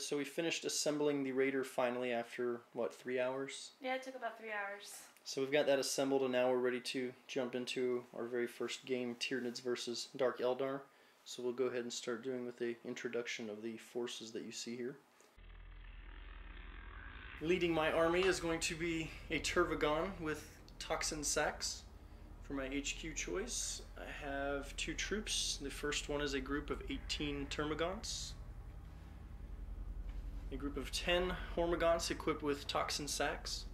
so we finished assembling the Raider finally after, what, 3 hours? Yeah, it took about 3 hours. So we've got that assembled, and now we're ready to jump into our very first game, Tyranids versus Dark Eldar. So we'll go ahead and start doing with the introduction of the forces that you see here. Leading my army is going to be a Tervagon with Toxin Sacs for my HQ choice. I have 2 troops. The first one is a group of 18 Termagants. A group of 10 Warhmammers equipped with Toxin Sacs.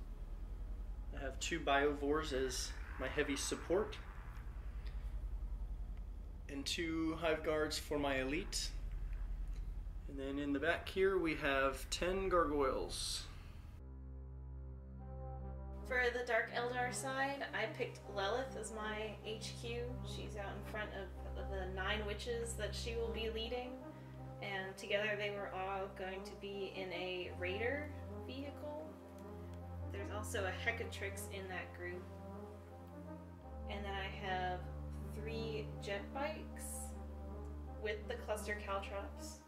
I have 2 Biovores as my heavy support. And 2 Hive Guards for my elite. And then in the back here we have 10 Gargoyles. For the Dark Eldar side, I picked Lilith as my HQ. She's out in front of the 9 witches that she will be leading. And together they were all going to be in a Raider vehicle. There's also a Hecatrix in that group. And then I have 3 jet bikes with the cluster caltrops.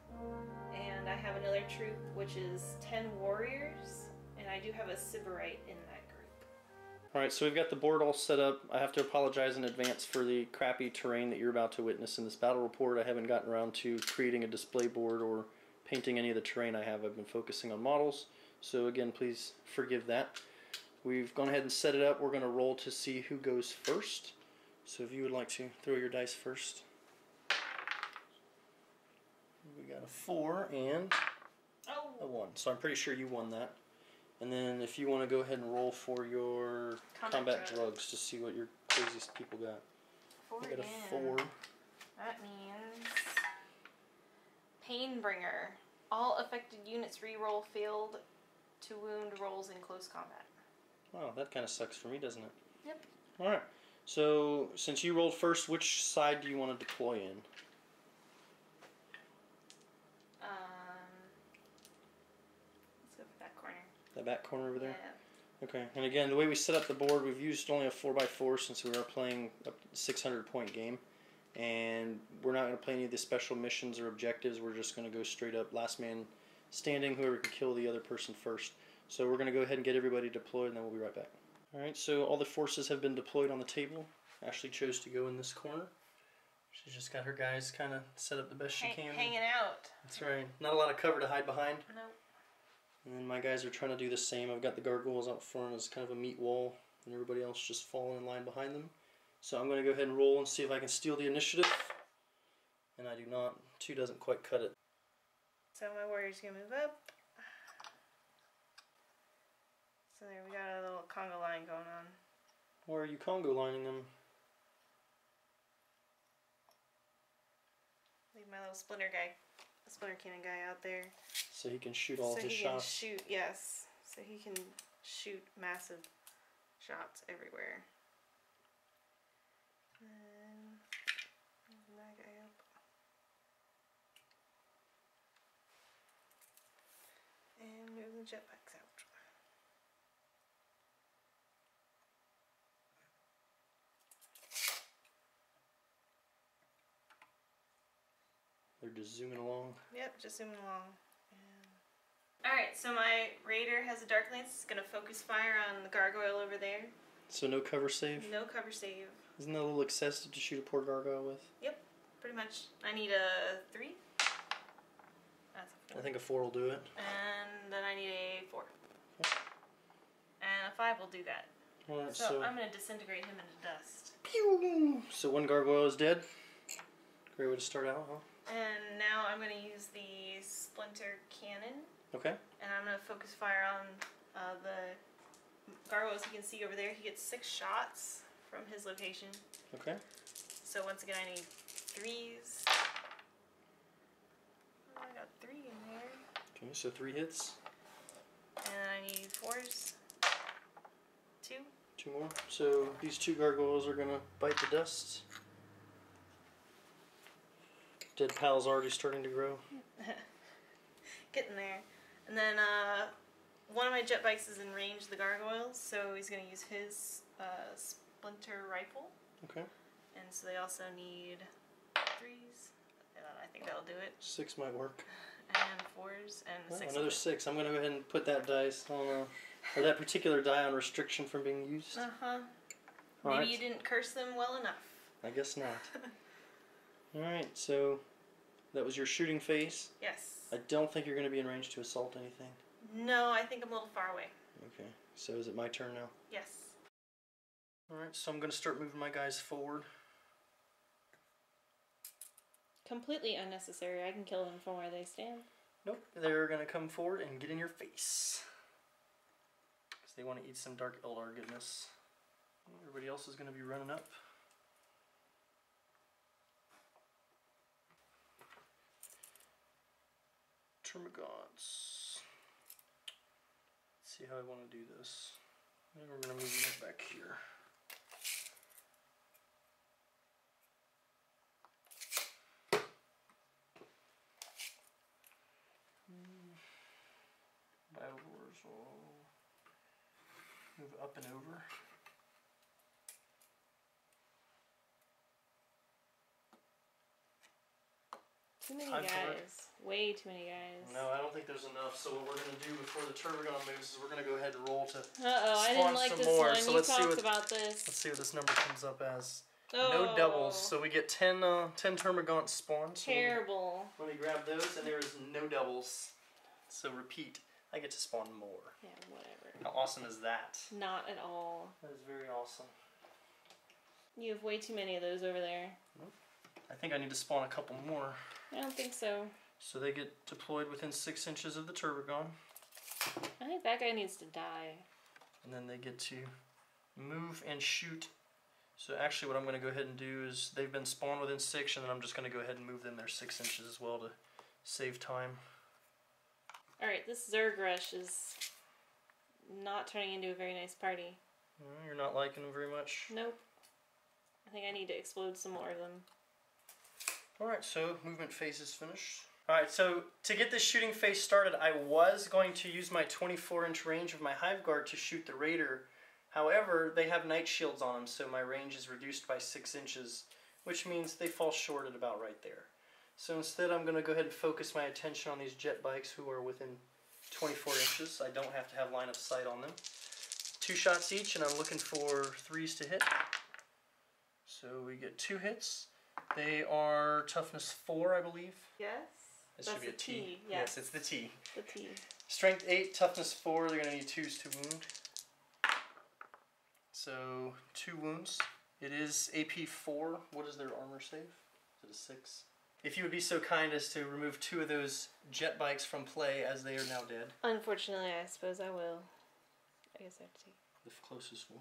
And I have another troop which is 10 warriors. And I do have a Sybarite in that group. Alright, so we've got the board all set up. I have to apologize in advance for the crappy terrain that you're about to witness in this battle report. I haven't gotten around to creating a display board or painting any of the terrain I have. I've been focusing on models. So again, please forgive that. We've gone ahead and set it up. We're going to roll to see who goes first. So if you would like to throw your dice first. We got a 4 and a 1. So I'm pretty sure you won that. And then if you want to go ahead and roll for your combat drugs to see what your craziest people got. 4 I got a again. 4. That means Painbringer. All affected units reroll failed to wound rolls in close combat. Wow, that kind of sucks for me, doesn't it? Yep. Alright, so since you rolled first, which side do you want to deploy in? Let's go for that corner. That back corner over there? Yeah. Okay, and again, the way we set up the board, we've used only a 4x4 since we are playing a 600-point game. And we're not going to play any of the special missions or objectives. We're just going to go straight up last man standing, whoever can kill the other person first. So we're going to go ahead and get everybody deployed, and then we'll be right back. Alright, so all the forces have been deployed on the table. Ashley chose to go in this corner. She's just got her guys kind of set up the best she can. Hanging out. That's right. Not a lot of cover to hide behind. Nope. And then my guys are trying to do the same. I've got the gargoyles out front as kind of a meat wall, and everybody else just falling in line behind them. So I'm going to go ahead and roll and see if I can steal the initiative. And I do not. 2 doesn't quite cut it. So my warrior's going to move up. So there we got a little Congo line going on. Where are you Congo lining them? Leave my little splinter cannon guy out there. So he can shoot all of his shots. So he can shoot, yes. So he can shoot massive shots everywhere. And move that guy up. And move the jetpacks out. They're just zooming along. Yep, just zooming along. Alright, so my Raider has a Dark Lance. It's going to focus fire on the gargoyle over there. So no cover save? No cover save. Isn't that a little excessive to shoot a poor gargoyle with? Yep, pretty much. I need a 3. That's a 4. I think a 4 will do it. And then I need a 4. Okay. And a 5 will do that. Alright, so I'm going to disintegrate him into dust. Pew! So 1 gargoyle is dead. Great way to start out, huh? And now I'm going to use the splinter cannon. Okay. And I'm going to focus fire on the gargoyles you can see over there. He gets 6 shots from his location. Okay. So once again I need 3s. Oh, I got 3 in there. Okay, so 3 hits. And I need 4s. 2. 2 more. So these 2 gargoyles are going to bite the dust. Dead pal's already starting to grow. Getting there. And then one of my jet bikes is in range of the gargoyles, so he's going to use his splinter rifle. Okay. And so they also need 3s. And I think that'll do it. 6 might work. and 4s and Oh, 6. another 6. I'm going to go ahead and put that dice on, or that particular die on restriction from being used. Maybe Alright. you didn't curse them well enough. I guess not. Alright, so that was your shooting phase. Yes. I don't think you're going to be in range to assault anything. No, I think I'm a little far away. Okay, so is it my turn now? Yes. Alright, so I'm going to start moving my guys forward. Completely unnecessary. I can kill them from where they stand. Nope, they're going to come forward and get in your face. Because they want to eat some Dark Eldar goodness. Everybody else is going to be running up. Termagants. Let's see how I want to do this. Maybe we're going to move them back here. Biolores will move up and over. Too many Time for guys. Way too many guys. No, I don't think there's enough. So what we're going to do before the Termagon moves is we're going to go ahead and roll to I didn't spawn like some this more. one. So You let's see talked what, about this. let's see what this number comes up as. Oh, No doubles. So we get 10 Termagants spawned. So terrible. let me grab those, and there is no doubles. So repeat. I get to spawn more. Yeah, whatever. How awesome is that? Not at all. That is very awesome. You have way too many of those over there. I think I need to spawn a couple more. I don't think so. So they get deployed within 6 inches of the Termagon. I think that guy needs to die. And then they get to move and shoot. So actually what I'm going to go ahead and do is they've been spawned within 6, and then I'm just going to go ahead and move them there 6 inches as well to save time. Alright, this Zerg Rush is not turning into a very nice party. You're not liking them very much? Nope. I think I need to explode some more of them. Alright, so movement phase is finished. Alright, so to get this shooting phase started, I was going to use my 24-inch range of my Hive Guard to shoot the Raider. However, they have night shields on them, so my range is reduced by 6 inches, which means they fall short at about right there. So instead I'm going to go ahead and focus my attention on these jet bikes who are within 24 inches. I don't have to have line of sight on them. 2 shots each, and I'm looking for 3s to hit. So we get 2 hits. They are toughness 4, I believe. Yes? This should be a T. Yes, it's the T. The T. Strength 8, toughness 4. They're going to need 2s to wound. So 2 wounds. It is AP 4. What is their armor save? Is it a 6? If you would be so kind as to remove 2 of those jet bikes from play, as they are now dead. Unfortunately, I suppose I will. I guess I have to take The closest one.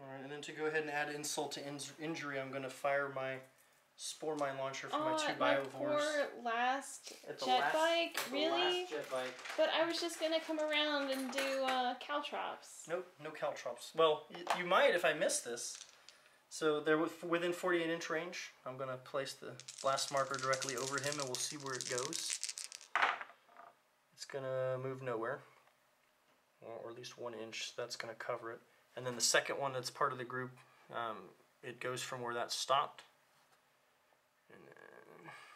Alright, and then to go ahead and add insult to injury, I'm going to fire my Spore Mine Launcher from my 2 my Biovores. poor last At the jet last- bike? at the Really? last jet bike. But I was just gonna come around and do caltrops. Nope, no caltrops. Well, you might if I miss this. So they're within 48-inch range. I'm going to place the blast marker directly over him, and we'll see where it goes. It's going to move nowhere, or at least 1 inch. That's going to cover it. And then the second one that's part of the group, it goes from where that stopped. And then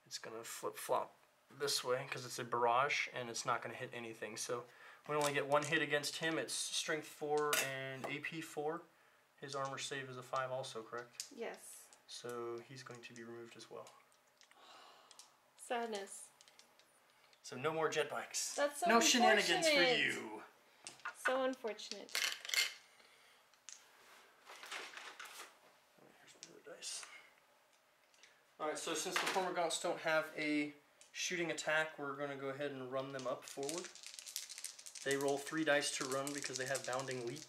it's going to flip-flop this way because it's a barrage, and it's not going to hit anything. So we only get 1 hit against him. It's strength 4 and AP 4. His armor save is a 5 also, correct? Yes. So he's going to be removed as well. Sadness. So no more jet bikes. That's so no shenanigans for unfortunate. you. So unfortunate. Here's my other dice. Alright, so since the Hormagaunts don't have a shooting attack, we're going to go ahead and run them up forward. They roll 3 dice to run because they have bounding leap.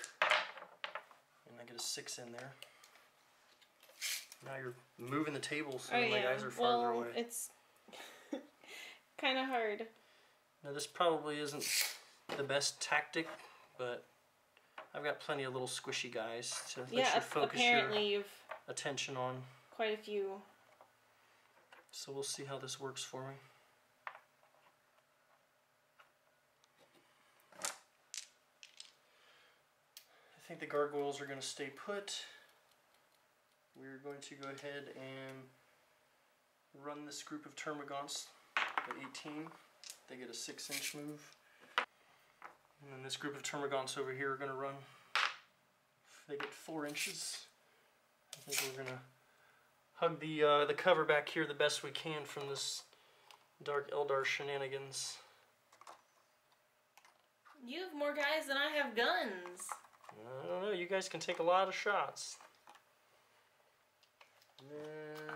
And I get a 6 in there. Now you're moving the table so my guys are farther away. It's kind of hard. Now this probably isn't the best tactic, but I've got plenty of little squishy guys to let you focus apparently your you've attention on. quite a few. So we'll see how this works for me. I think the gargoyles are going to stay put. We're going to go ahead and run this group of Termagants at 18. They get a 6-inch move. And then this group of Termagants over here are going to run. They get 4 inches. I think we're going to hug the cover back here the best we can from this Dark Eldar shenanigans. You have more guys than I have guns. I don't know, you guys can take a lot of shots. And then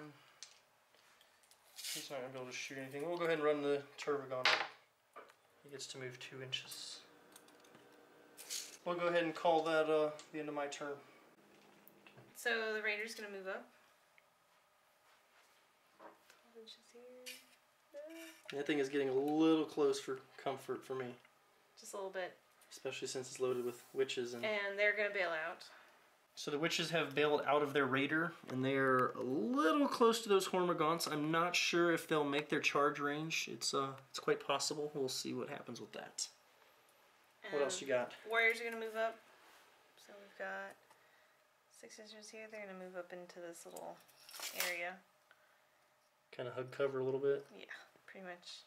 he's not going to be able to shoot anything. We'll go ahead and run the Termagant up. He gets to move 2 inches. We'll go ahead and call that the end of my turn. So the Raider's going to move up. 12 inches here. That thing is getting a little close for comfort for me. Just a little bit. Especially since it's loaded with witches. And they're going to bail out. So the witches have bailed out of their Raider, and they're a little close to those Warhmagants. I'm not sure if they'll make their charge range. It's quite possible. We'll see what happens with that. What else you got? Warriors are going to move up. So we've got 6 inches here. They're going to move up into this little area. Kind of hug cover a little bit? Yeah, pretty much.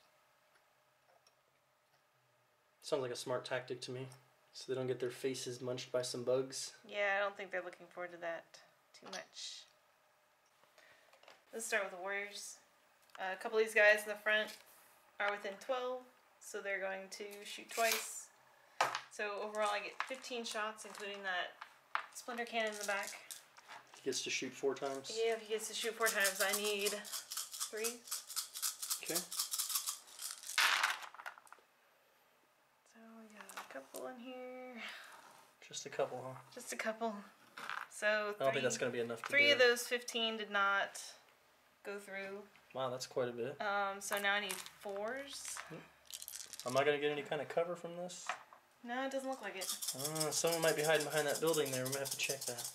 Sounds like a smart tactic to me. So they don't get their faces munched by some bugs. Yeah, I don't think they're looking forward to that too much. Let's start with the Warriors. A couple of these guys in the front are within 12, so they're going to shoot twice. So overall I get 15 shots, including that splinter cannon in the back. He gets to shoot 4 times? Yeah, if he gets to shoot 4 times, I need 3. Okay. So we got a couple in here. Just a couple, huh? Just a couple. So I don't think that's going to be enough to 3 of those 15 did not go through. Wow, that's quite a bit. So now I need 4s. Am I going to get any kind of cover from this? No, it doesn't look like it. Someone might be hiding behind that building there. We're going to have to check that.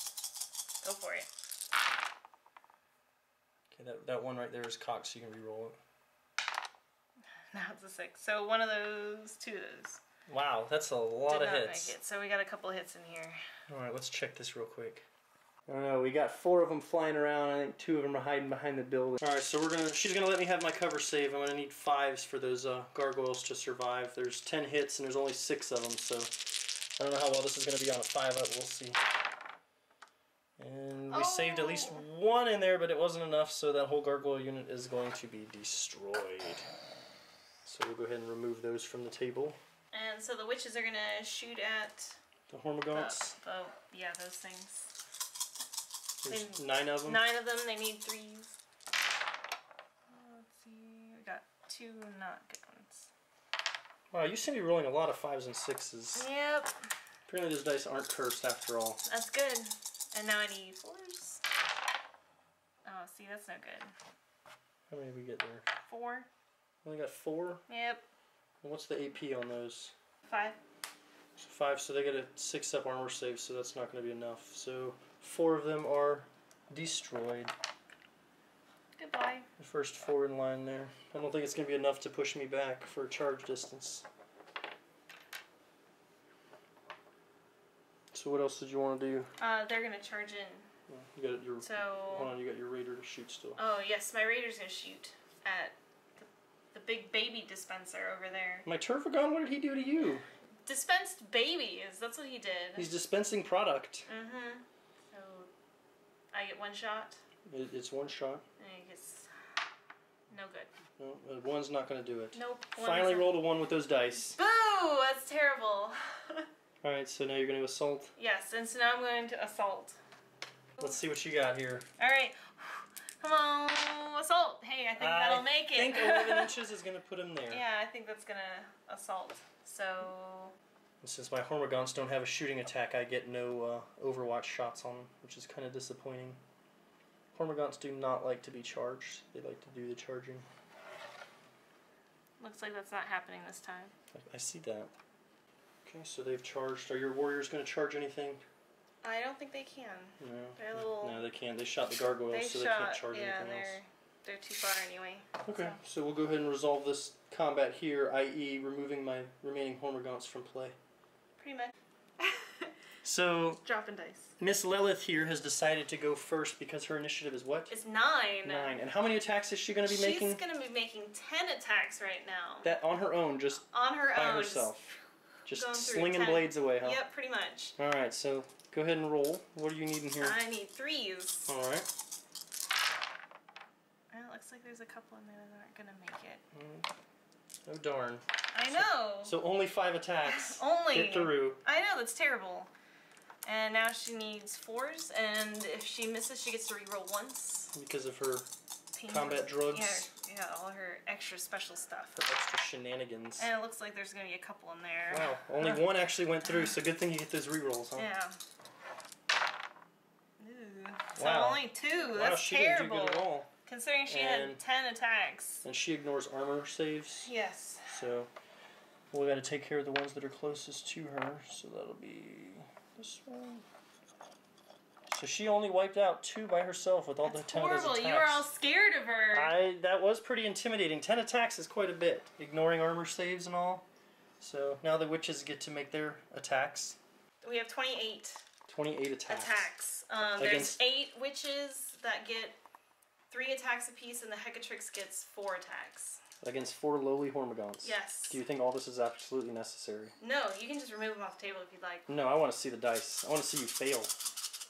Go for it. Okay, that one right there is cocked, so you can re-roll it. Now it's a 6. So 1 of those, 2 of those. Wow, that's a lot of hits. Make it. So we got a couple of hits in here. Alright, let's check this real quick. I don't know, we got 4 of them flying around. I think 2 of them are hiding behind the building. Alright, so she's going to let me have my cover save. I'm going to need 5s for those gargoyles to survive. There's 10 hits and there's only 6 of them, so I don't know how well this is going to be on a 5-up. We'll see. And we saved at least 1 in there, but it wasn't enough, so that whole gargoyle unit is going to be destroyed. So we'll go ahead and remove those from the table. And so the witches are going to shoot at the Warhmagants. Yeah, those things. There's 9 of them. 9 of them. They need 3s. Let's see. We got 2 not good ones. Wow, you seem to be rolling a lot of 5s and 6s. Yep. Apparently those dice aren't cursed after all. That's good. And now I need 4s. Oh, see, that's no good. How many did we get there? 4. Only got 4? Yep. And what's the AP on those? 5. 5, so they get a 6-up armor save, so that's not going to be enough. So 4 of them are destroyed. Goodbye. The first 4 in line there. I don't think it's going to be enough to push me back for charge distance. So what else did you want to do? They're going to charge in. You got your, hold on, you got your Raider to shoot still. Oh, yes, my Raider's going to shoot at the big baby dispenser over there. My Termagant, what did he do to you? Dispensed babies. That's what he did. He's dispensing product. Mm-hmm. So I get 1 shot. It's 1 shot. And he gets no good. No, 1's not going to do it. Nope. Finally rolled a 1 with those dice. Boo! That's terrible. Alright, so now you're going to assault? Yes, and so now I'm going to assault. Let's see what you got here. Alright. Come on, assault. Hey, I think that'll make it. I think 11 inches is going to put him there. Yeah, I think that's going to assault. So... And since my Warhmagants don't have a shooting attack, I get no Overwatch shots on them, which is kind of disappointing. Warhmagants do not like to be charged. They like to do the charging. Looks like that's not happening this time. I see that. Okay, so they've charged. Are your warriors going to charge anything? I don't think they can. No. They're a little... No, they can't. They shot the gargoyles, so they can't charge anything else. They're too far anyway. Okay, so we'll go ahead and resolve this combat here, i.e. removing my remaining Warhmagants from play. Pretty much. So Dropping dice. Miss Lilith here has decided to go first because her initiative is what? It's 9. 9. And how many attacks is she going to be making? She's going to be making 10 attacks right now. That on her own, just on her by own, herself. Just going through slinging 10. blades away, huh? Yep, pretty much. All right, so go ahead and roll. What do you need in here? I need 3s. All right. Well, it looks like there's a couple in there that aren't going to make it. Oh, darn. I know. So only 5 attacks. Only. Hit through. I know, that's terrible. And now she needs 4s, and if she misses, she gets to reroll once. Because of her combat drugs. Yeah, all her extra special stuff. Her extra shenanigans. And it looks like there's going to be a couple in there. Wow, only 1 actually went through, so good thing you get those rerolls, huh? Yeah. Ooh. So Wow. only 2. Wow, That's she terrible. didn't do good at all. Considering she had 10 attacks. And she ignores armor saves. Yes. So we got to take care of the ones that are closest to her. So that'll be this one. So she only wiped out 2 by herself with all the 10 of those attacks. You were all scared of her. That was pretty intimidating. 10 attacks is quite a bit, ignoring armor saves and all. So now the witches get to make their attacks. We have 28. 28 attacks. There's 8 witches that get 3 attacks apiece, and the Hecatrix gets 4 attacks. Against 4 lowly Hormagaunts. Yes. Do you think all this is absolutely necessary? No, you can just remove them off the table if you'd like. No, I want to see the dice. I want to see you fail.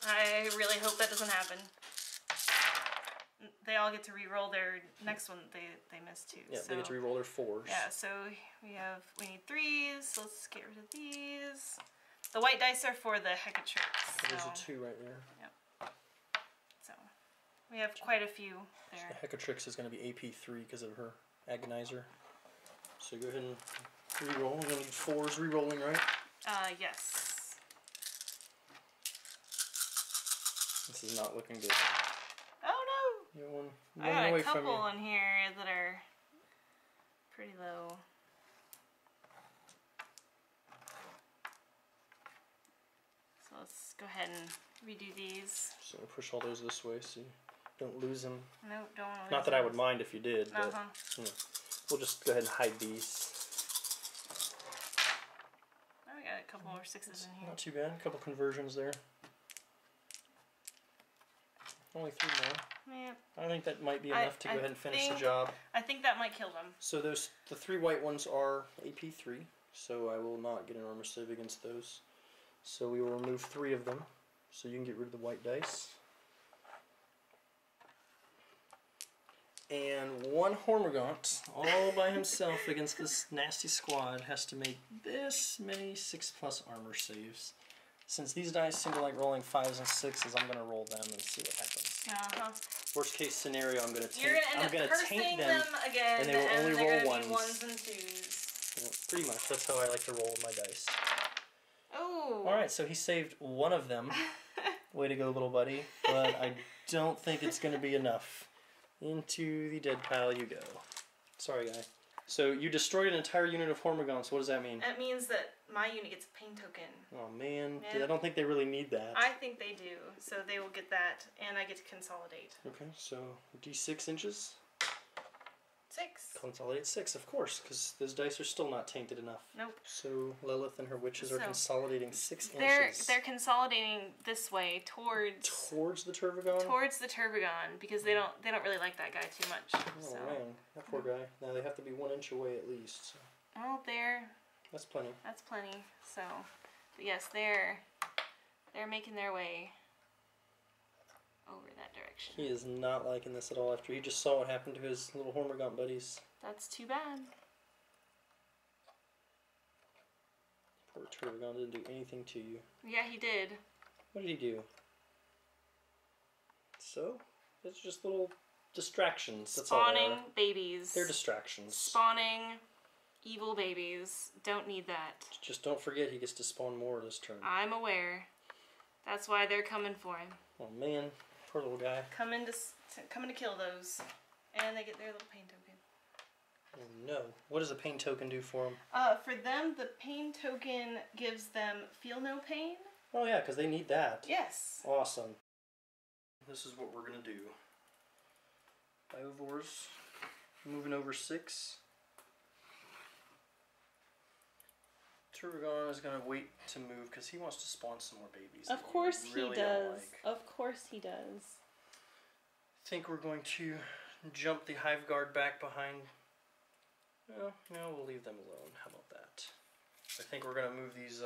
I really hope that doesn't happen. They all get to re-roll their next one they missed too. Yeah, so. they get to re-roll their 4s. Yeah, so we need 3s. So let's get rid of these. The white dice are for the Hecatrix. So. There's a 2 right there. Yep. So we have quite a few there. So the Hecatrix is going to be AP3 because of her agonizer. So go ahead and re-roll. We're going to need 4s re-rolling, right? Yes. This is not looking good. Oh no! You got one I got away a from you. couple in here that are pretty low. So let's go ahead and redo these. So we'll push all those this way so you don't lose them. Nope, don't want to lose Not that I would mind if you did, but we'll just go ahead and hide these. Oh, we got a couple more 6s in here. Not too bad. A couple conversions there. Only 3 more. Yeah. I think that might be enough to go ahead and finish the job. I think that might kill them. So the 3 white ones are AP3, so I will not get an armor save against those. So we will remove 3 of them, so you can get rid of the white dice. And 1 Hormagaunt, all by himself against this nasty squad, has to make this many 6+ armor saves. Since these dice seem to like rolling 5s and 6s, I'm going to roll them and see what happens. Worst case scenario, I'm going to taint them again, and they will only roll 1s. 1s and 2s. Yeah, pretty much. That's how I like to roll with my dice. Oh. Alright, so he saved 1 of them. Way to go, little buddy. But I don't think it's going to be enough. Into the dead pile you go. Sorry, guy. So you destroyed an entire unit of Hormagaunts. What does that mean? That means that my unit gets a pain token. Oh man, Yeah. I don't think they really need that. I think they do. So they will get that, and I get to consolidate. Okay, so D6 inches. 6. Consolidate 6, of course, because those dice are still not tainted enough. Nope. So Lilith and her witches are consolidating 6 inches. They're consolidating this way towards the Turvagon. Towards the Turvagon, because they don't really like that guy too much. Oh man, that poor guy. Now they have to be 1 inch away at least. So. Well, that's plenty. That's plenty. So, but yes, they're making their way over that direction. He is not liking this at all after he just saw what happened to his little Hormagaunt buddies. That's too bad. Poor Turvagon didn't do anything to you. Yeah, he did. What did he do? So, it's just little distractions. That's Spawning all they are. babies. They're distractions. Spawning evil babies. Don't need that. Just don't forget he gets to spawn more this turn. I'm aware. That's why they're coming for him. Oh man, poor little guy. Coming to kill those, and they get their little pain token. Oh no! What does a pain token do for him? For them, the pain token gives them feel no pain. Oh yeah, because they need that. Yes. Awesome. This is what we're gonna do. Biovores, moving over 6. Turbogon is going to wait to move because he wants to spawn some more babies. Of course he really does. Like. Of course he does. I think we're going to jump the hive guard back behind. Well, no, we'll leave them alone. How about that? I think we're going to move these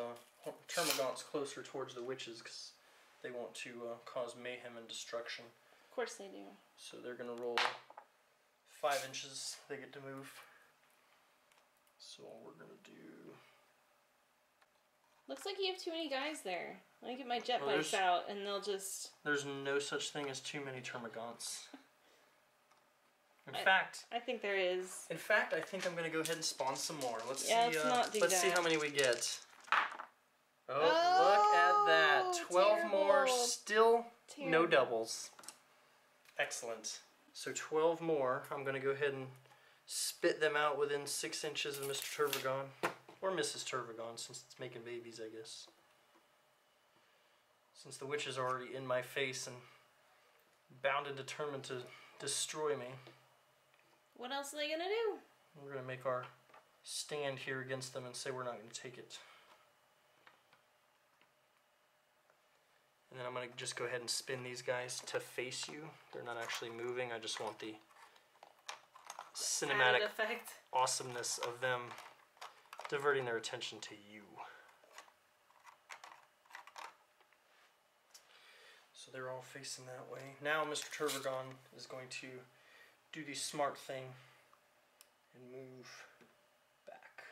termagants closer towards the witches because they want to cause mayhem and destruction. Of course they do. So they're going to roll 5 inches. They get to move. So all we're going to do... Looks like you have too many guys there. Let me get my jet bikes out and they'll just... There's no such thing as too many termagants. In fact... I think there is. In fact, I think I'm going to go ahead and spawn some more. Let's see how many we get. Oh, look at that. 12 terrible. More, still Terrible. No doubles. Excellent. So 12 more. I'm going to go ahead and spit them out within 6 inches of Mr. Turbogon. Or Mrs. Turbogon, since it's making babies, I guess. Since the witches are already in my face and bound and determined to destroy me. What else are they going to do? We're going to make our stand here against them and say we're not going to take it. And then I'm going to just go ahead and spin these guys to face you. They're not actually moving. I just want the cinematic effect. Awesomeness of them diverting their attention to you. So they're all facing that way. Now Mr. Turbogon is going to do the smart thing and move back.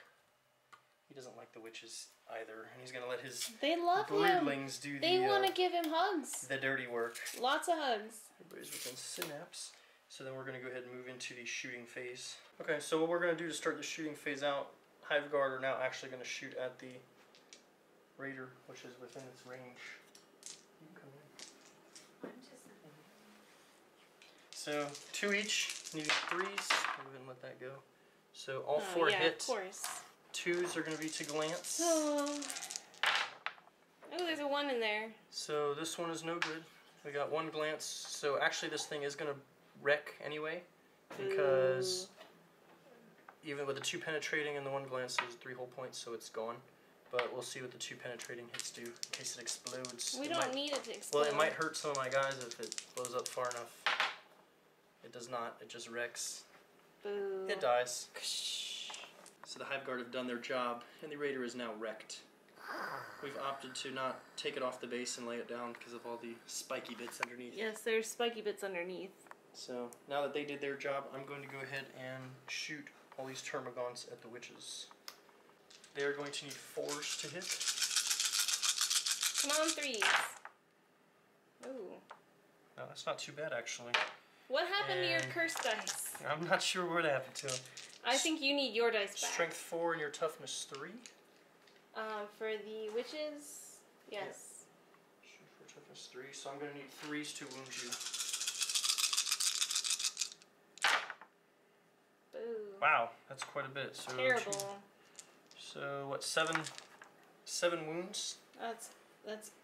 He doesn't like the witches either, and he's going to let his broodlings do They want to give him hugs. the dirty work. Lots of hugs. Everybody's within synapse. So then we're going to go ahead and move into the shooting phase. Okay, so what we're going to do to start the shooting phase out, Hive Guard are now actually going to shoot at the Raider, which is within its range. You can come in. So 2 each, needing 3s. I'll go ahead and let that go. So all 4 hit. Of course. 2s are going to be to glance. Oh, there's a 1 in there. So this one is no good. We got 1 glance. So actually this thing is going to wreck anyway, because even with the 2 penetrating and the 1 glance, there's 3 whole points, so it's gone. But we'll see what the 2 penetrating hits do in case it explodes. We don't need it to explode. Well, it might hurt some of my guys if it blows up far enough. It does not. It just wrecks. Boo. It dies. So the Hive Guard have done their job, and the Raider is now wrecked. We've opted to not take it off the base and lay it down because of all the spiky bits underneath. Yes, there's spiky bits underneath. So now that they did their job, I'm going to go ahead and shoot all these termagants at the witches. They are going to need 4s to hit. Come on, 3s. Ooh. No, that's not too bad actually. What happened to your cursed dice? I'm not sure what happened to them. I think you need your dice back. Strength 4 and your toughness 3. For the witches, yes. Yeah. Shoot for toughness 3, so I'm going to need 3s to wound you. Boo. Wow, that's quite a bit. So Terrible. So what? 7 wounds. That's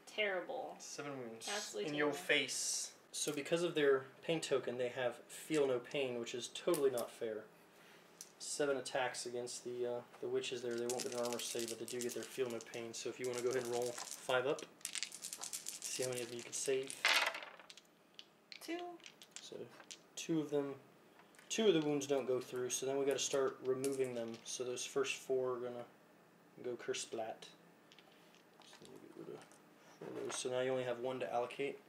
terrible. 7 wounds. Absolutely in terrible. your face. So because of their pain token, they have feel no pain, which is totally not fair. 7 attacks against the witches there. They won't get an armor save, but they do get their feel no pain. So if you want to go ahead and roll 5 up, see how many of them you can save. 2. So 2 of them. 2 of the wounds don't go through, so then we got to start removing them. So those first 4 are gonna go curse splat. So let me get rid of 4 of those. So now you only have 1 to allocate,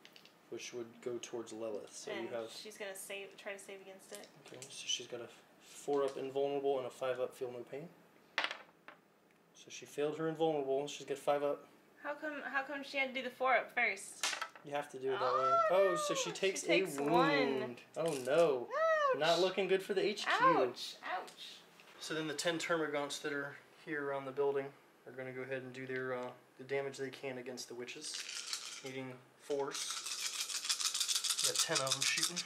which would go towards Lilith. So and you have. she's gonna try to save against it. Okay, so she's got a 4 up invulnerable and a 5 up feel no pain. So she failed her invulnerable. She's got 5 up. How come she had to do the 4 up first? You have to do it that way. Oh, so she takes a wound. 1. Oh no. Ouch. Not looking good for the HQ. Ouch! Ouch! So then the 10 termagants that are here around the building are going to go ahead and do their the damage they can against the witches, needing 4s. Got 10 of them shooting.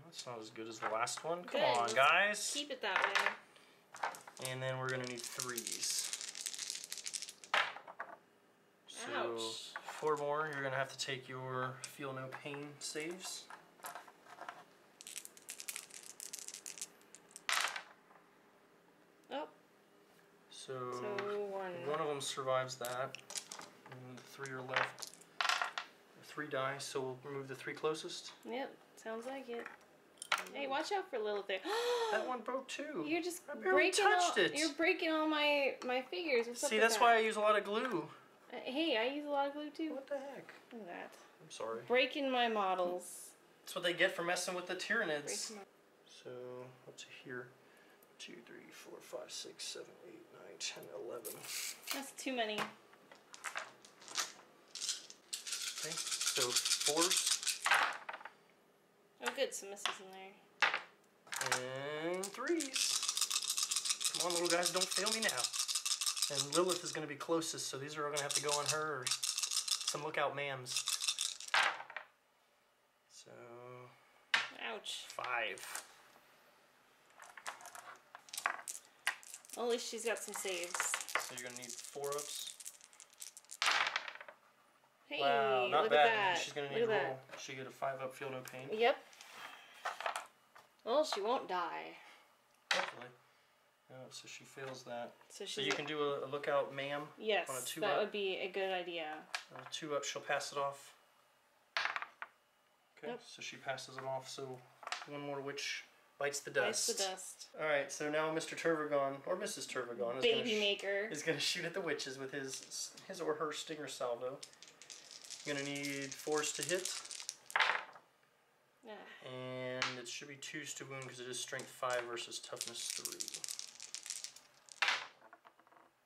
That's not as good as the last one. Come Good. on, guys. Keep it that way. And then we're going to need 3s. So Ouch. 4 more. You're going to have to take your feel no pain saves. So one of them survives that. And 3 are left. 3 die, so we'll remove the 3 closest. Yep, sounds like it. Hey, watch out for Lilith there. That one broke too. You're just I barely touched it. You're breaking all my figures. What's See, up that's with why I use a lot of glue. Hey, I use a lot of glue too. What the heck? Look at that. I'm sorry. Breaking my models. That's what they get for messing with the Tyranids. So, what's here? 2, 3, 4, 5, 6, 7, 8, 9, 10, 11. That's too many. Okay, so 4s. Oh good, some misses in there. And 3s. Come on, little guys, don't fail me now. And Lilith is going to be closest, so these are all going to have to go on her or some lookout mams. So... Ouch. 5. Well, at least she's got some saves. So you're going to need 4-ups. Hey, wow, not look bad. at that. She's going to need Look to at roll. She get a 5-up, feel no pain. Yep. Well, she won't die. Hopefully. Oh, so she fails that. So you can do a lookout ma'am yes, on a 2-up. that would be a good idea. On a 2-up, she'll pass it off. Okay, Yep. so she passes it off, so one more witch bites the dust. Bites the dust. Alright, so now Mr. Turvagon, or Mrs. Turvagon, Baby maker. is going to shoot at the witches with his or her stinger salvo. You're going to need 4s to hit. And it should be 2s to wound because it is strength 5 versus toughness 3.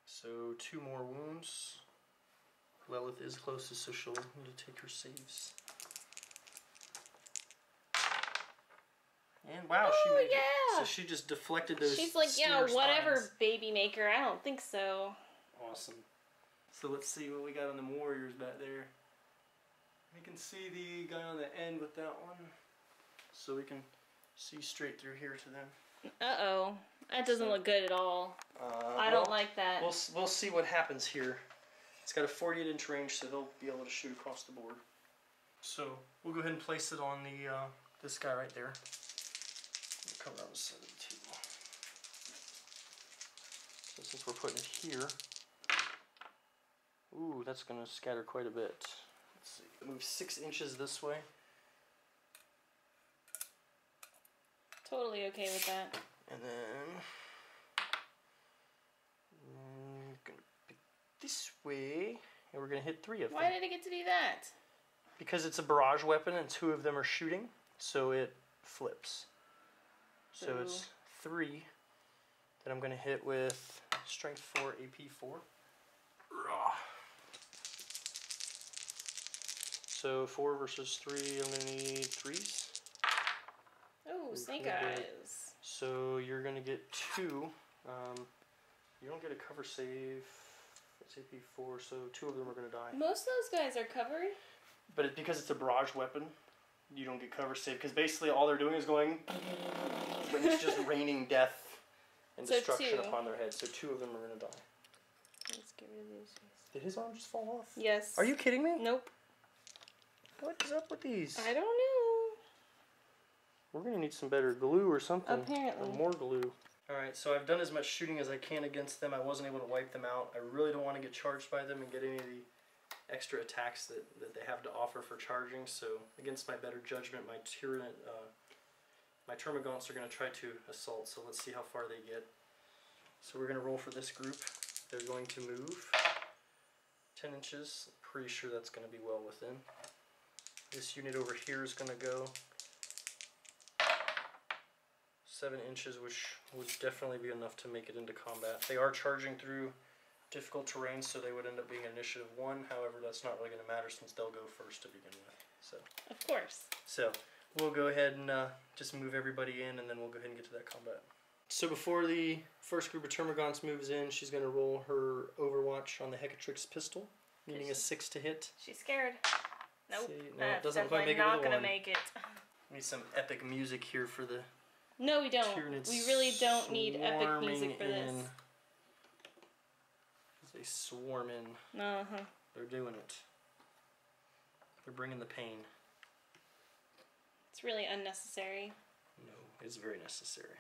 So 2 more wounds. Lilith is closest, so she'll need to take her saves. And wow, she made it. So she just deflected those. She's like, yeah, stinger whatever, spines. baby maker. I don't think so. Awesome. So let's see what we got on the warriors back there. We can see the guy on the end with that one. So we can see straight through here to them. Uh-oh. That doesn't look good at all. I don't like that. We'll see what happens here. It's got a 48-inch range, so they'll be able to shoot across the board. So we'll go ahead and place it on the this guy right there. We'll come around the side of the table. So since we're putting it here, ooh, that's going to scatter quite a bit. Let's see. Move 6 inches this way. Totally okay with that. And then gonna pick this way, and we're gonna hit 3 of them. Why did it get to do that? Because it's a barrage weapon, and 2 of them are shooting, so it flips. So it's 3 that I'm gonna hit with strength 4, AP 4. So 4 versus 3, I'm gonna need 3s. Oh, snake eyes. So you're gonna get 2. You don't get a cover save. It's AP 4, so 2 of them are gonna die. Most of those guys are covered. But because it's a barrage weapon, you don't get cover save because basically all they're doing is going, and it's just raining death and destruction 2. upon their head. So 2 of them are gonna die. Let's get rid of these guys. Did his arm just fall off? Yes. Are you kidding me? Nope. What is up with these? I don't know. We're gonna need some better glue or something. Apparently. Or more glue. Alright, so I've done as much shooting as I can against them. I wasn't able to wipe them out. I really don't want to get charged by them and get any of the extra attacks that they have to offer for charging. So against my better judgment, my Termagants are going to try to assault. So let's see how far they get. So we're going to roll for this group. They're going to move 10 inches. Pretty sure that's going to be well within. This unit over here is going to go 7 inches, which would definitely be enough to make it into combat. They are charging through difficult terrain, so they would end up being initiative 1. However, that's not really going to matter since they'll go first to begin with. So, of course. So we'll go ahead and just move everybody in, and then we'll go ahead and get to that combat. So before the first group of Termagants moves in, she's going to roll her Overwatch on the Hecatrix pistol, needing a 6 to hit. She's scared. Nope. See, no, it That's doesn't quite make it not with a gonna 1. make it. We need some epic music here for the No, we don't. Tyranids. We really don't need epic music for this. They swarm in. Uh-huh. They're doing it. They're bringing the pain. It's really unnecessary. No, it's very necessary.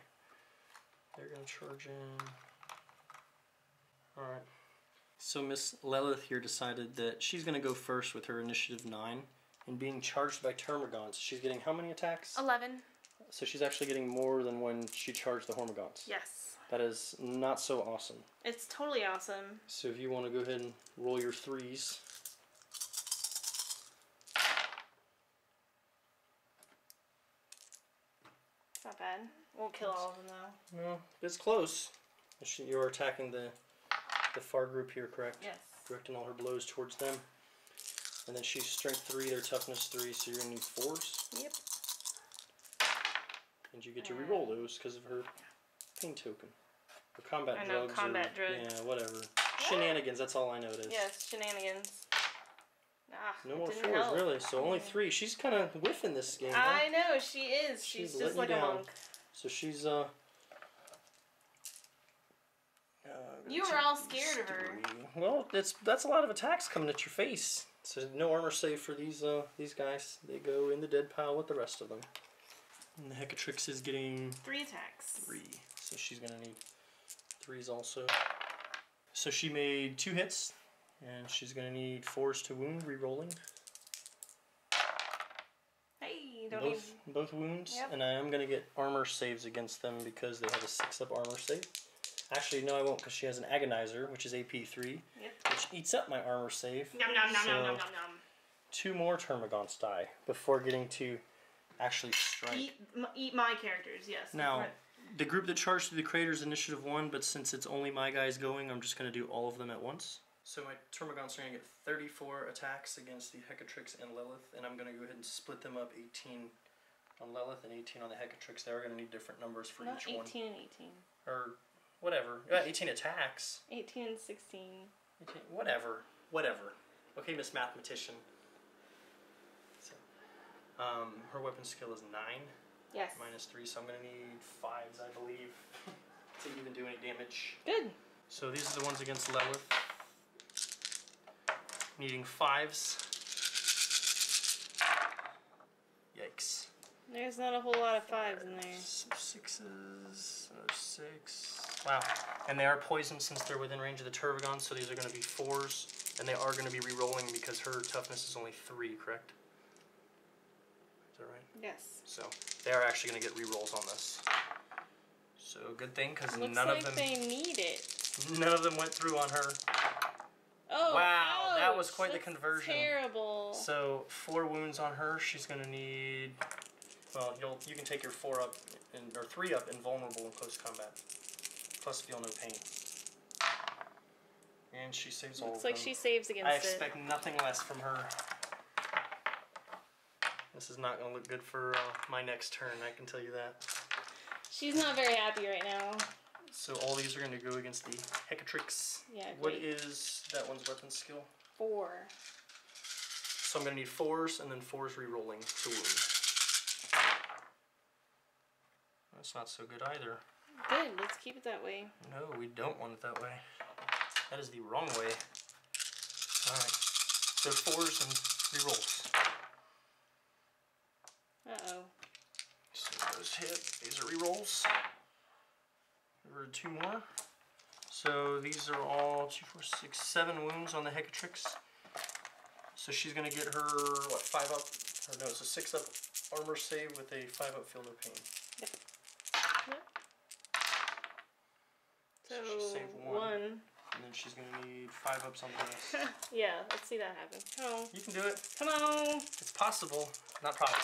They're going to charge in. Alright. So Miss Lilith here decided that she's going to go first with her initiative 9 and being charged by Termagants. She's getting how many attacks? 11. So she's actually getting more than when she charged the Warhmagants. Yes. That is not so awesome. It's totally awesome. So if you want to go ahead and roll your 3s. It's not bad. Won't kill all of them though. No, it's close. You're attacking the far group here, correct? Yes. Directing all her blows towards them. And then she's strength 3, their toughness 3, so you're going to need 4s. Yep. And you get to reroll those because of her pain token. Or combat drugs. Combat drugs. Yeah, whatever. Shenanigans, that's all I know it is. Yes, shenanigans. Ah, no more 4s, help. really. So only 3. She's kind of whiffing this game. I know, she is. She's just like a monk. So she's, you were all scared of her. Well, that's a lot of attacks coming at your face. So no armor save for these guys. They go in the dead pile with the rest of them. And the Hecatrix is getting 3 attacks. 3. So she's gonna need 3s also. So she made 2 hits, and she's gonna need 4s to wound, re-rolling. Hey, don't even... Both wounds, Yep. and I am gonna get armor saves against them because they have a 6-up armor save. Actually, no, I won't, because she has an Agonizer, which is AP 3, which eats up my armor save. Nom nom nom so nom nom nom nom. 2 more Termagants die before getting to actually strike. Eat my characters, yes. Now, the group that charged through the crater's initiative 1, but since it's only my guys going, I'm just going to do all of them at once. So my Termagants are going to get 34 attacks against the Hecatrix and Lilith, and I'm going to go ahead and split them up 18 on Lilith and 18 on the Hecatrix. They are going to need different numbers for each 18 one. 18 and 18. Or whatever. 18 attacks. 18 and 16. 18, whatever. Whatever. Okay, Miss Mathematician. So, her weapon skill is 9. Yes. Minus 3, so I'm going to need 5s, I believe, to even do any damage. Good. So these are the ones against Lilith. Needing 5s. Yikes. There's not a whole lot of 5s in there. Some 6s, another 6. Wow. And they are poisoned since they're within range of the Termagants, so these are going to be 4s, and they are going to be re-rolling because her toughness is only 3, correct? Is that right? Yes. So they are actually going to get re-rolls on this. So good thing, because Looks none like of them they need it. none of them went through on her. Oh, wow, ouch, that was quite the that's conversion. Terrible. So 4 wounds on her. She's going to need. Well, you can take your 4 up or 3 up invulnerable in close combat. Plus feel no pain. And she saves all of Looks them. like she saves against I it. expect nothing less from her. This is not going to look good for my next turn, I can tell you that. She's not very happy right now. So all these are going to go against the Hecatrix. Yeah, What great. is that one's weapon skill? 4. So I'm going to need 4s and then 4s re-rolling to wound. That's not so good either. Good, let's keep it that way. No, we don't want it that way. That is the wrong way. Alright. So 4s and re-rolls. Uh-oh. So those hit. These are re-rolls. There were 2 more. So these are all 2, 4, 6, 7 wounds on the Hecatrix. So she's going to get her, what, 5 up? Or no, it's a 6 up armor save with a 5 up feel no pain. Yep. Yep. So, she saved 1. 1. And then she's going to need 5 ups on this. Yeah, let's see that happen. Come on. You can do it. Come on. It's possible. Not probable.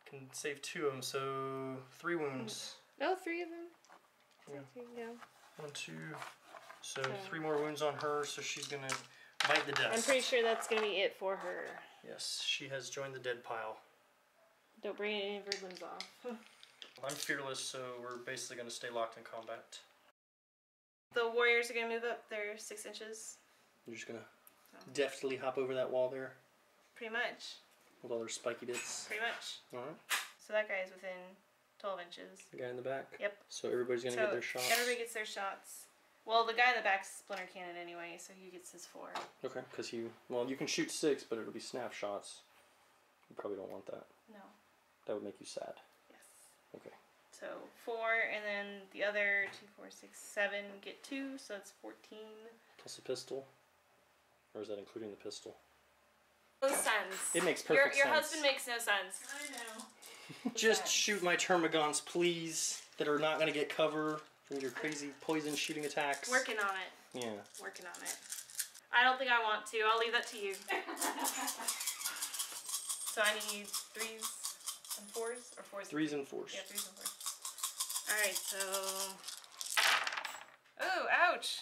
Can save 2 of them, so 3 wounds. Oh, 3 of them? Yeah. There you go. 1, 2. So 3 more wounds on her, so she's going to bite the dust. I'm pretty sure that's going to be it for her. Yes, she has joined the dead pile. Don't bring any of her limbs off. I'm fearless, so we're basically going to stay locked in combat. The warriors are going to move up their 6 inches. You're just going to deftly hop over that wall there Pretty much. with all their spiky bits. Pretty much. Alright. So that guy is within 12 inches. The guy in the back? Yep. So everybody's going to get their shots? Everybody gets their shots. Well, the guy in the back's splinter cannon anyway, so he gets his 4. Okay, because well, you can shoot 6, but it'll be snapshots. You probably don't want that. No. That would make you sad. Yes. Okay. So 4, and then the other 2, 4, 6, 7 get 2, so it's 14. Plus a pistol? Or is that including the pistol? No sense. It makes perfect Your sense. husband makes no sense. I know. Just shoot my termagants, please, that are not going to get cover from your crazy poison shooting attacks. Working on it. Yeah. Working on it. I don't think I want to. I'll leave that to you. So I need 3s and 4s? Or 4s? 3s and 4s. Yeah, 3s and 4s. Alright, so... Oh, ouch!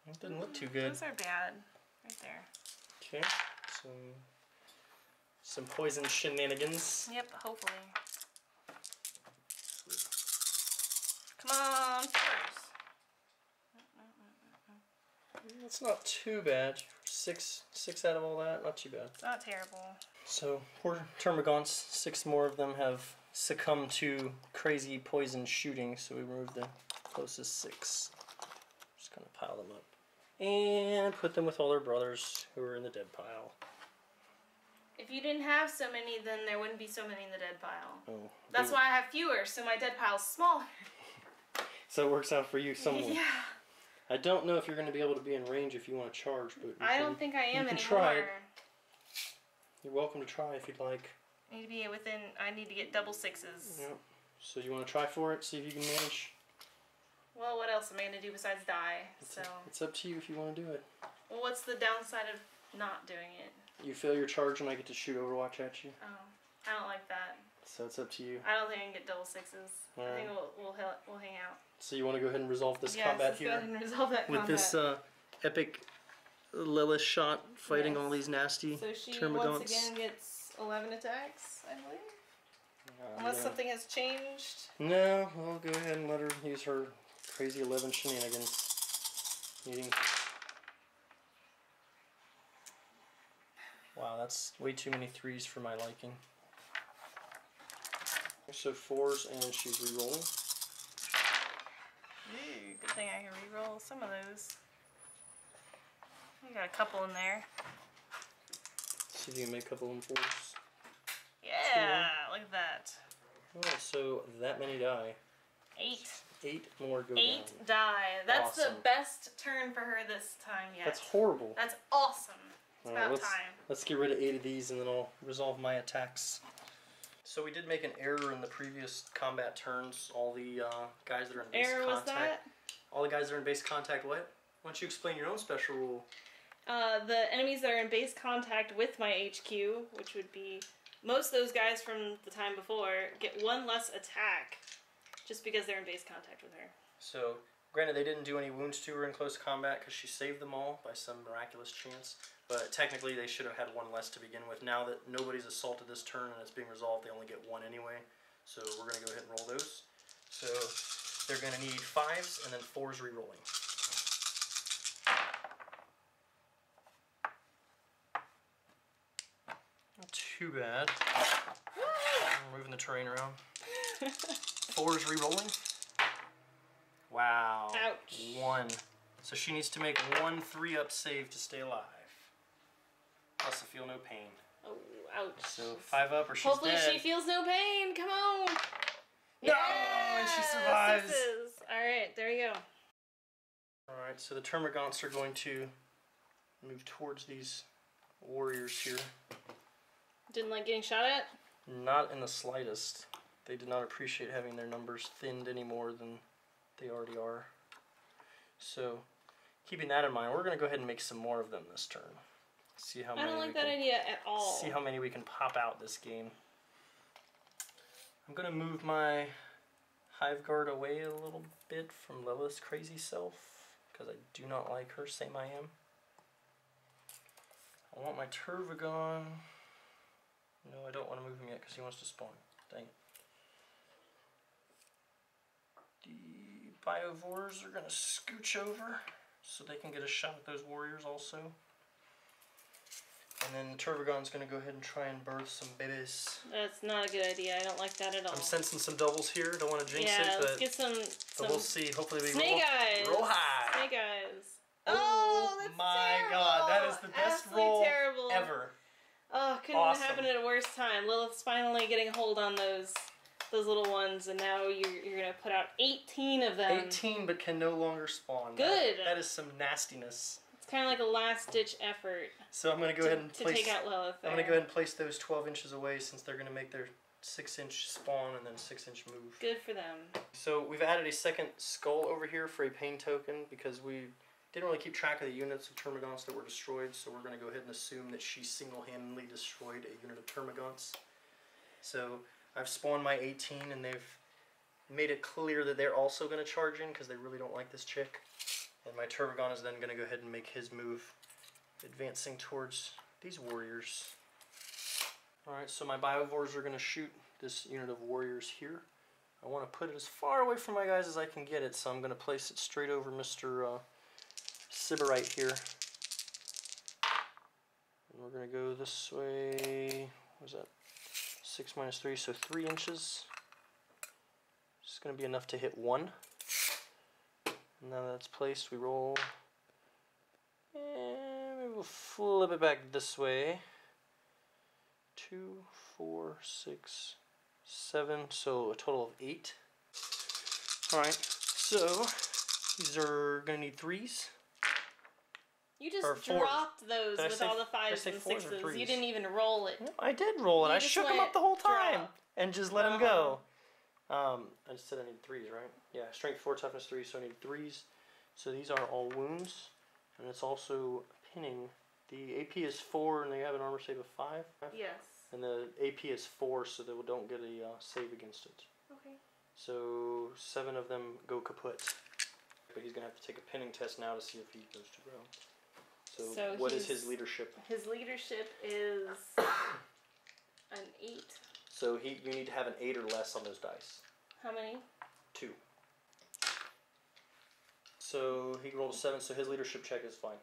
That didn't look too good. Those are bad. Right there. Okay. Some poison shenanigans. Yep, hopefully. Come on, 4s. That's not too bad. 6 out of all that, not too bad. It's not terrible. So, poor termagants, 6 more of them have succumbed to crazy poison shooting, so we removed the closest 6. Just kind of pile them up. And put them with all their brothers who are in the dead pile. If you didn't have so many, then there wouldn't be so many in the dead pile. Oh, That's why I have fewer, so my dead pile's smaller. So it works out for you somewhat. Yeah. I don't know if you're going to be able to be in range if you want to charge, but I don't think I am you can anymore. try it. You're welcome to try if you'd like. I need to be within. I need to get double 6s. Yeah. So you want to try for it? See if you can manage. Well, what else am I gonna do besides die? It's up to you if you want to do it. Well, what's the downside of not doing it? You fail your charge and I get to shoot Overwatch at you. Oh, I don't like that. So it's up to you. I don't think I can get double 6s. I Alright. think we'll hang out. So you want to go ahead and resolve this Yes, combat let's here go ahead and resolve that with combat. this epic Lilith shot fighting Yes. all these nasty So she termagants. once again gets 11 attacks, I believe. Unless Yeah. something has changed. No, we'll go ahead and let her use her crazy 11 shenanigans. Needing. Wow, that's way too many 3s for my liking. So 4s and she's rerolling. Ooh, good thing I can reroll some of those. I got a couple in there. See if you can make a couple of 4s. Yeah, look at that. Oh, so that many die. 8. 8 more go 8 down. die. That's Awesome. the best turn for her this time yet. That's horrible. That's awesome. It's Alright, about time. let's get rid of 8 of these and then I'll resolve my attacks. So we did make an error in the previous combat turns. All the guys that are in base Error contact. was that? All the guys that are in base contact. What? Why don't you explain your own special rule? The enemies that are in base contact with my HQ, which would be most of those guys from the time before, get 1 less attack just because they're in base contact with her. So, granted, they didn't do any wounds to her in close combat because she saved them all by some miraculous chance. But technically, they should have had 1 less to begin with. Now that nobody's assaulted this turn and it's being resolved, they only get 1 anyway. So we're going to go ahead and roll those. So they're going to need 5s and then 4s re-rolling. Not too bad. I'm moving the terrain around. 4s re-rolling. Wow. Ouch. 1. So she needs to make 1 3-up save to stay alive. Plus, I feel no pain. Oh, ouch. So 5-up or she's Hopefully dead. she feels no pain. Come on. No, and she survives. 6s. All right, there you go. All right, so the termagants are going to move towards these warriors here. Didn't like getting shot at? Not in the slightest. They did not appreciate having their numbers thinned any more than they already are. So, keeping that in mind, we're going to go ahead and make some more of them this turn. See how many. I don't like that idea at all. See how many we can pop out this game. I'm going to move my Hive Guard away a little bit from Lilith's crazy self, because I do not like her, same I am. I want my Turvagon. No, I don't want to move him yet because he wants to spawn. Dang it. The Biovores are going to scooch over so they can get a shot at those warriors also. And then the Turvagon's going to go ahead and try and birth some babies. That's not a good idea. I don't like that at all. I'm sensing some doubles here. Don't want to jinx it, let's but, get some we'll see. Hopefully we snake eyes. roll high. Snake eyes. Oh, that's my terrible. God, that is the best Absolutely roll terrible. ever. Oh, couldn't Awesome. happen at a worse time. Lilith's finally getting a hold on those those little ones, and now you're gonna put out 18 of them. 18, but can no longer spawn. Good. That is some nastiness. It's kind of like a last-ditch effort. So I'm gonna go ahead and to take out Lilith. I'm gonna go ahead and place those 12 inches away since they're gonna make their 6-inch spawn and then 6-inch move. Good for them. So we've added a second skull over here for a pain token because we didn't really keep track of the units of Termagants that were destroyed, so we're going to go ahead and assume that she single-handedly destroyed a unit of Termagants. So I've spawned my 18 and they've made it clear that they're also going to charge in because they really don't like this chick. And my Termagant is then going to go ahead and make his move, advancing towards these warriors. Alright, so my Biovores are going to shoot this unit of warriors here. I want to put it as far away from my guys as I can get it, so I'm going to place it straight over Mr. Sybarite here. And we're going to go this way. What was that? 6 minus 3, so 3 inches. Just going to be enough to hit 1. And now that it's placed, we roll. And maybe we'll flip it back this way. 2, 4, 6, 7, so a total of 8. Alright, so these are going to need 3s. You just dropped those with all the 5s and 6s. You didn't even roll it. No, I did roll it. I shook them up the whole time and just let them go. I just said I need 3s, right? Yeah, strength 4, toughness 3, so I need 3s. So these are all wounds, and it's also pinning. The AP is 4, and they have an armor save of 5. Yes. And the AP is 4, so they don't get a save against it. Okay. So 7 of them go kaput. But he's going to have to take a pinning test now to see if he goes to ground. So what is his leadership? His leadership is an 8. So you need to have an 8 or less on those dice. How many? 2. So he rolled a 7, so his leadership check is fine.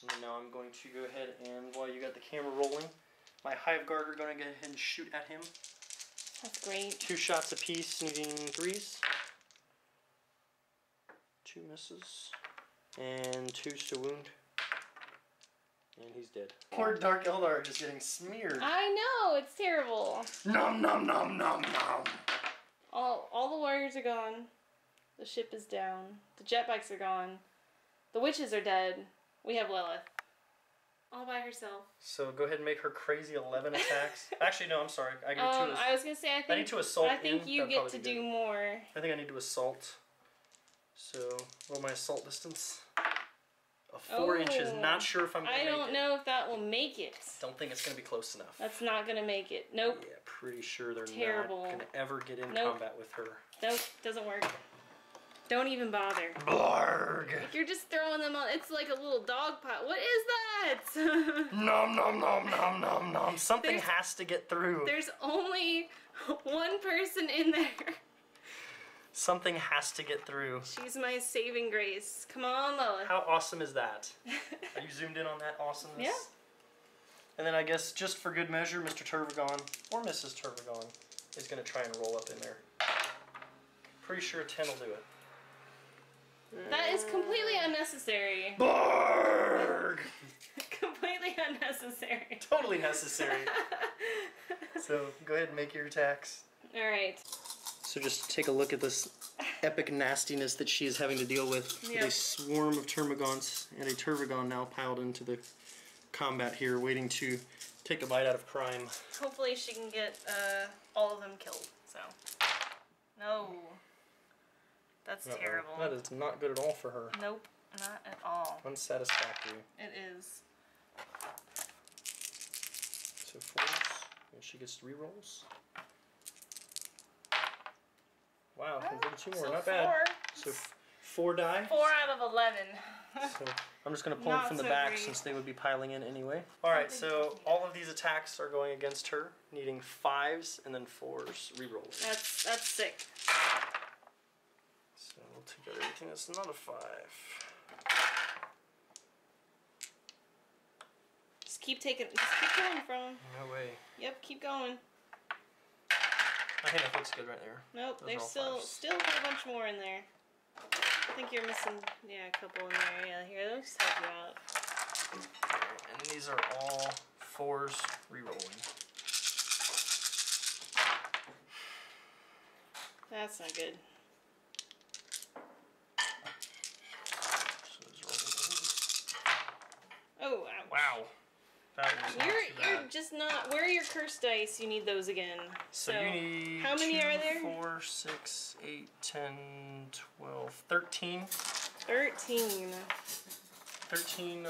And now I'm going to go ahead and, while you got the camera rolling, my Hive Guard are going to go ahead and shoot at him. That's great. 2 shots apiece, needing 3s. 2 misses. And 2s to wound. And he's dead. Poor Dark Eldar just getting smeared. I know, it's terrible. Nom nom nom nom nom. All the warriors are gone. The ship is down. The jet bikes are gone. The witches are dead. We have Lilith. All by herself. So go ahead and make her crazy 11 attacks. Actually, no, I'm sorry. I was gonna say I need to assault. I think you get to do more. I think I need to assault. So roll my assault distance. 4 inches. Not sure if I'm gonna make it. I don't know if that will make it. Don't think it's gonna be close enough. That's not gonna make it. Nope. Yeah, pretty sure they're terrible. not gonna ever get in combat with her. Nope, doesn't work. Don't even bother. Blarg! You're just throwing them on. It's like a little dog pot. What is that? Nom nom nom nom nom nom. Something has to get through. There's only one person in there. Something has to get through. She's my saving grace. Come on, Lilith. How awesome is that? Are you zoomed in on that awesomeness? Yeah. And then I guess just for good measure, Mr. Turvagon, or Mrs. Turvagon, is going to try and roll up in there. Pretty sure a 10 will do it. That is completely unnecessary. Blarg! Completely unnecessary. Totally necessary. So go ahead and make your attacks. Alright. So just take a look at this epic nastiness that she is having to deal with. Yep. With a swarm of Termagants and a Turvagon now piled into the combat here, waiting to take a bite out of crime. Hopefully she can get all of them killed. So, no. That's terrible. That is not good at all for her. Nope, not at all. Unsatisfactory. It is. So 4s, and she gets 3 rolls. Wow, converted 2 more, so not 4. bad. So 4 die. 4 out of 11. So I'm just going to pull them from the back since they would be piling in anyway. Alright, so all of these attacks are going against her, needing 5s and then 4s rerolls. That's sick. So we'll take out everything that's not a 5. Just keep going from them. No way. Yep, keep going. I think that looks good right there. Nope, there's still a whole bunch more in there. I think you're missing, a couple in there. Yeah, here, those help you out. And these are all 4s rerolling. That's not good. Oh, ouch. Wow. That was not too You're bad. just not. Where are your curse dice? You need those again. So you need how many 2, are there? 4, 6, 8, 10, 12, 13. 13. 13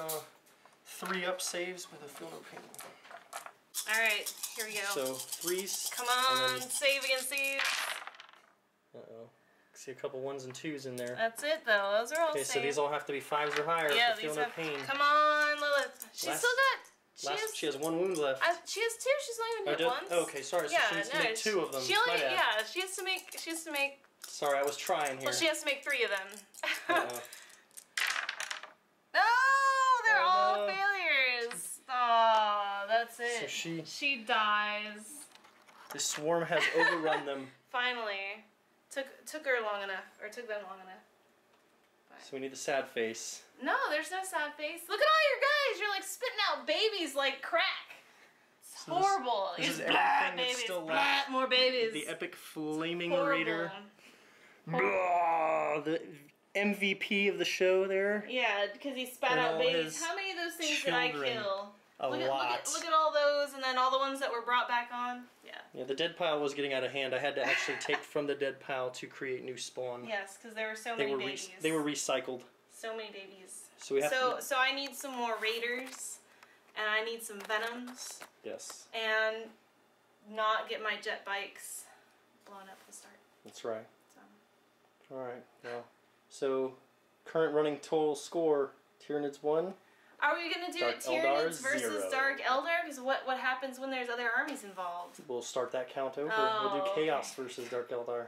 3-up saves with a feel no pain. Alright, here we go. So 3s. Come on, and then, save against these. uh-oh. See a couple 1s and 2s in there. That's it though, those are all Okay, safe. so these all have to be 5s or higher yeah, to feel these no have, pain. Come on, Lilith. She's still got... She has 1 wound left. She has 2, she's only even hit once. Oh, okay, sorry, so she needs to make 2 of them. She only, My bad. yeah, she has to make... Sorry, I was trying here. Well, she has to make 3 of them. Uh-oh. No, they're all no. failures. Aw, that's it. So she dies. the swarm has overrun them. Finally. Took her long enough, or took them long enough. But. So we need the sad face. No, there's no sad face. Look at all your guys. You're like spitting out babies like crack. It's So horrible. this is It's everything that's babies. still Blah, left. more babies. The epic flaming Horrible. raider. Blah, the MVP of the show there. Yeah, because he spat And out all babies. his How many of those things did I children. kill? A lot. Look at all those, and then all the ones that were brought back on. Yeah. Yeah, the dead pile was getting out of hand. I had to actually take from the dead pile to create new spawn. Yes, because there were so They many were babies. they were recycled. So many babies. So we have to. So I need some more raiders, and I need some venoms, Yes, and not get my jet bikes blown up to start. that's right. So. All right. Well, so current running total score: Tyranids 1. Are we gonna do Dark Tyranids Eldar, versus 0. Dark Eldar? Because what happens when there's other armies involved? We'll start that count over. Oh, We'll do Chaos okay. versus Dark Eldar.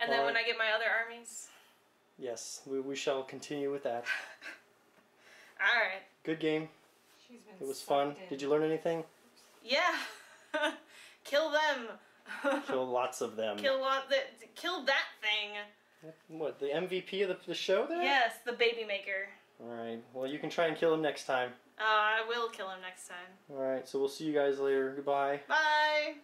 And then when I get my other armies. Yes, we shall continue with that. All right. Good game. She's been It was fun. sucked in. Did you learn anything? Yeah. Kill them. Kill lots of them. Kill that thing. What, the MVP of the show there? Yes, the baby maker. Alright, well you can try and kill him next time. I will kill him next time. Alright, so we'll see you guys later. Goodbye. Bye.